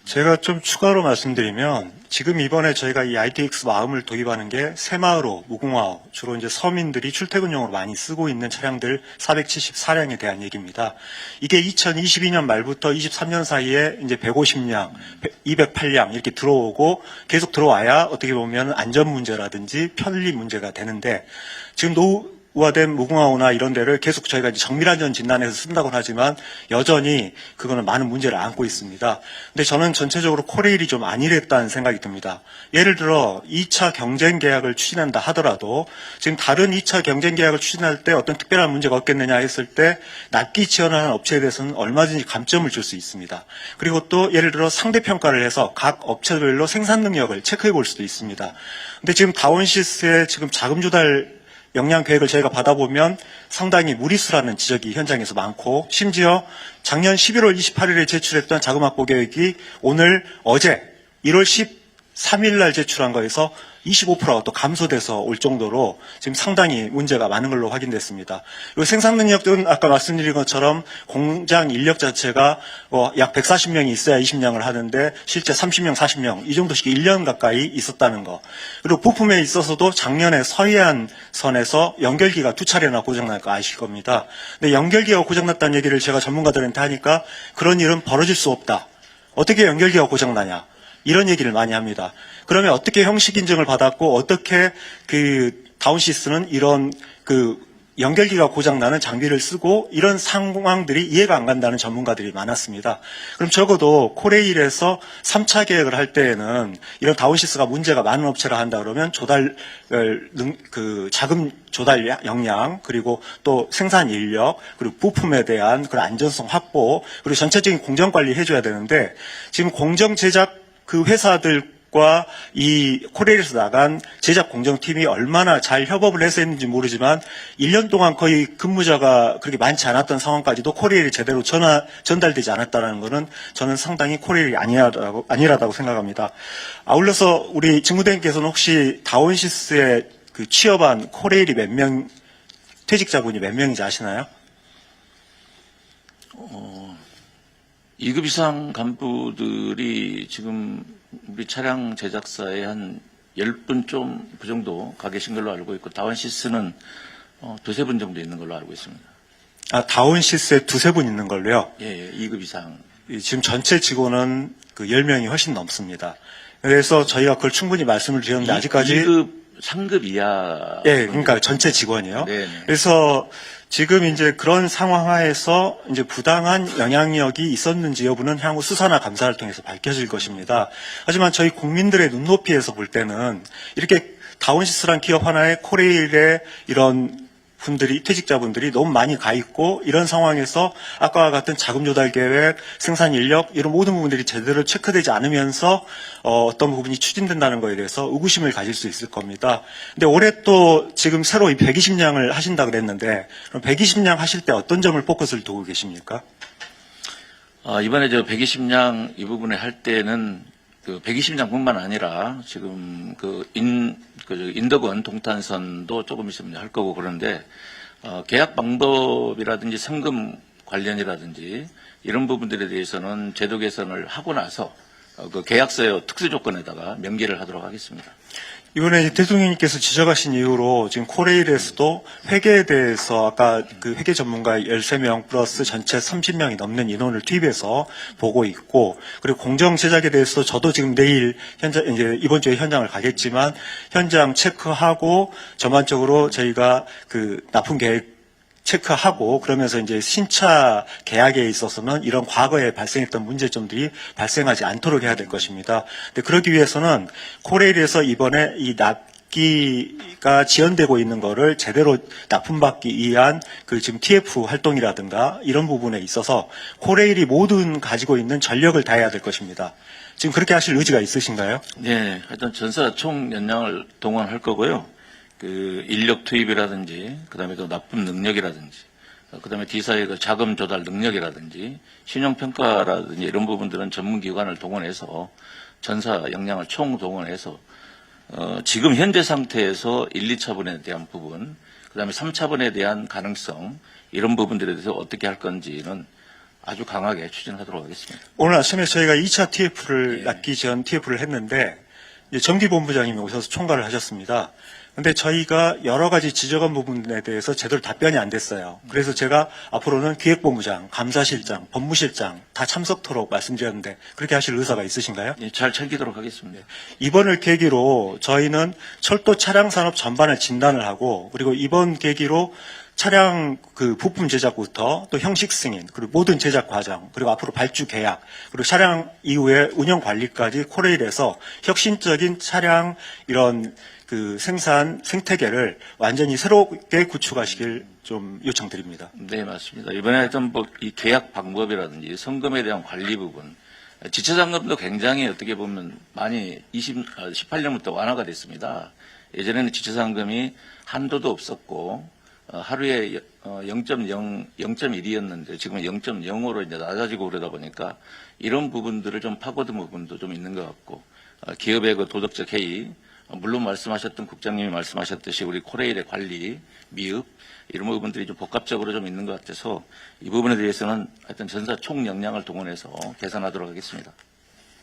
제가 좀 추가로 말씀드리면 지금 이번에 저희가 이 ITX 마음을 도입하는 게 새마을호, 무궁화호, 주로 이제 서민들이 출퇴근용으로 많이 쓰고 있는 차량들 474량에 대한 얘기입니다. 이게 2022년 말부터 23년 사이에 이제 150량, 208량 이렇게 들어오고 계속 들어와야 어떻게 보면 안전 문제라든지 편리 문제가 되는데 지금 노후화된 무궁화호나 이런 데를 계속 저희가 이제 정밀안전 진단에서 쓴다고 하지만 여전히 그거는 많은 문제를 안고 있습니다. 근데 저는 전체적으로 코레일이 좀 안일했다는 생각이 듭니다. 예를 들어 2차 경쟁 계약을 추진한다 하더라도 지금 다른 2차 경쟁 계약을 추진할 때 어떤 특별한 문제가 없겠느냐 했을 때 납기 지원을 하는 업체에 대해서는 얼마든지 감점을 줄 수 있습니다. 그리고 또 예를 들어 상대평가를 해서 각 업체별로 생산 능력을 체크해 볼 수도 있습니다. 근데 지금 다원시스의 지금 자금 조달 역량 계획을 저희가 받아보면 상당히 무리수라는 지적이 현장에서 많고 심지어 작년 11월 28일에 제출했던 자금 확보 계획이 어제 1월 13일 날 제출한 거에서 25%가 또 감소돼서 올 정도로 지금 상당히 문제가 많은 걸로 확인됐습니다. 그리고 생산 능력은 아까 말씀드린 것처럼 공장 인력 자체가 약 140명이 있어야 20량을 하는데 실제 30명, 40명 이 정도씩 1년 가까이 있었다는 거. 그리고 부품에 있어서도 작년에 서해안선에서 연결기가 2차례나 고장날 거 아실 겁니다. 근데 연결기가 고장났다는 얘기를 제가 전문가들한테 하니까 그런 일은 벌어질 수 없다. 어떻게 연결기가 고장나냐. 이런 얘기를 많이 합니다. 그러면 어떻게 형식 인증을 받았고 어떻게 다운시스는 이런 연결기가 고장나는 장비를 쓰고 이런 상황들이 이해가 안 간다는 전문가들이 많았습니다. 그럼 적어도 코레일에서 3차 계획을 할 때에는 이런 다운시스가 문제가 많은 업체라 한다 그러면 자금 조달 역량 그리고 또 생산 인력 그리고 부품에 대한 그런 안전성 확보 그리고 전체적인 공정 관리 해줘야 되는데 지금 공정 제작 회사들과 이 코레일에서 나간 제작 공정팀이 얼마나 잘 협업을 해서 했는지 모르지만 1년 동안 거의 근무자가 그렇게 많지 않았던 상황까지도 코레일이 제대로 전달되지 않았다는 것은 저는 상당히 코레일이 안일하다고 생각합니다. 아울러서 우리 직무대행께서는 혹시 다원시스에 취업한 코레일이 퇴직자분이 몇 명인지 아시나요? 2급 이상 간부들이 지금 우리 차량 제작사에 한 10분 좀 그 정도 가 계신 걸로 알고 있고 다원시스는 두세 분 정도 있는 걸로 알고 있습니다. 아, 다원시스에 두세 분 있는 걸로요? 예, 2급 이상. 지금 전체 직원은 10명이 훨씬 넘습니다. 그래서 저희가 그걸 충분히 말씀을 드렸는데 아직까지 2급, 3급 이하. 예, 그러니까 전체 직원이요. 네네. 그래서 지금 이제 그런 상황 하에서 이제 부당한 영향력이 있었는지 여부는 향후 수사나 감사를 통해서 밝혀질 것입니다. 하지만 저희 국민들의 눈높이에서 볼 때는 이렇게 다운시스란 기업 하나에 코레일의 이런 퇴직자분들이 너무 많이 가 있고 이런 상황에서 아까와 같은 자금 조달 계획, 생산 인력 이런 모든 부분들이 제대로 체크되지 않으면서 어떤 부분이 추진된다는 거에 대해서 의구심을 가질 수 있을 겁니다. 근데 올해 또 지금 새로 120량을 하신다 그랬는데 그럼 120량 하실 때 어떤 점을 포커스를 두고 계십니까? 이번에 120량 이 부분에 할 때는 120량뿐만 아니라 지금 인덕원 동탄선도 조금 있으면 할 거고 그런데 계약 방법이라든지 성금 관련이라든지 이런 부분들에 대해서는 제도 개선을 하고 나서 계약서의 특수 조건에다가 명기를 하도록 하겠습니다. 이번에 대통령님께서 지적하신 이유로 지금 코레일에서도 회계에 대해서 아까 회계 전문가 13명 플러스 전체 30명이 넘는 인원을 투입해서 보고 있고 그리고 공정 제작에 대해서 저도 지금 내일 이제 이번 주에 현장을 가겠지만 현장 체크하고 전반적으로 저희가 납품 계획 체크하고 그러면서 이제 신차 계약에 있어서는 이런 과거에 발생했던 문제점들이 발생하지 않도록 해야 될 것입니다. 근데 그러기 위해서는 코레일에서 이번에 이 납기가 지연되고 있는 거를 제대로 납품받기 위한 지금 TF 활동이라든가 이런 부분에 있어서 코레일이 모든 가지고 있는 전력을 다해야 될 것입니다. 지금 그렇게 하실 의지가 있으신가요? 네, 하여튼 전사 총 연량을 동원할 거고요. 인력 투입이라든지, 그 다음에 또 납품 능력이라든지, 그 다음에 D사의 자금 조달 능력이라든지, 신용평가라든지 이런 부분들은 전문기관을 동원해서 전사 역량을 총 동원해서, 지금 현재 상태에서 1, 2차분에 대한 부분, 그 다음에 3차분에 대한 가능성, 이런 부분들에 대해서 어떻게 할 건지는 아주 강하게 추진하도록 하겠습니다. 오늘 아침에 저희가 2차 TF를 예. 낳기 전 TF를 했는데 이제 정비본부장님이 오셔서 총괄을 하셨습니다. 근데 저희가 여러 가지 지적한 부분에 대해서 제대로 답변이 안 됐어요. 그래서 제가 앞으로는 기획본부장, 감사실장, 법무실장 다 참석토록 말씀드렸는데 그렇게 하실 의사가 있으신가요? 예, 잘 챙기도록 하겠습니다. 이번을 계기로 저희는 철도 차량 산업 전반을 진단을 하고 그리고 이번 계기로 차량 그 부품 제작부터 또 형식 승인 그리고 모든 제작 과정 그리고 앞으로 발주 계약 그리고 차량 이후에 운영 관리까지 코레일에서 혁신적인 차량 이런 그 생산 생태계를 완전히 새롭게 구축하시길 좀 요청드립니다. 네, 맞습니다. 이번에 하여튼 이 계약 방법이라든지 성금에 대한 관리 부분, 지체상금도 굉장히 어떻게 보면 많이 18년부터 완화가 됐습니다. 예전에는 지체상금이 한도도 없었고 하루에 0.1이었는데 지금은 0.0으로 이제 낮아지고 그러다 보니까 이런 부분들을 좀 파고든 부분도 좀 있는 것 같고 기업의 그 도덕적 해이 물론 말씀하셨던 국장님이 말씀하셨듯이 우리 코레일의 관리, 미흡 이런 부분들이 좀 복합적으로 좀 있는 것 같아서 이 부분에 대해서는 하여튼 전사 총역량을 동원해서 개선하도록 하겠습니다.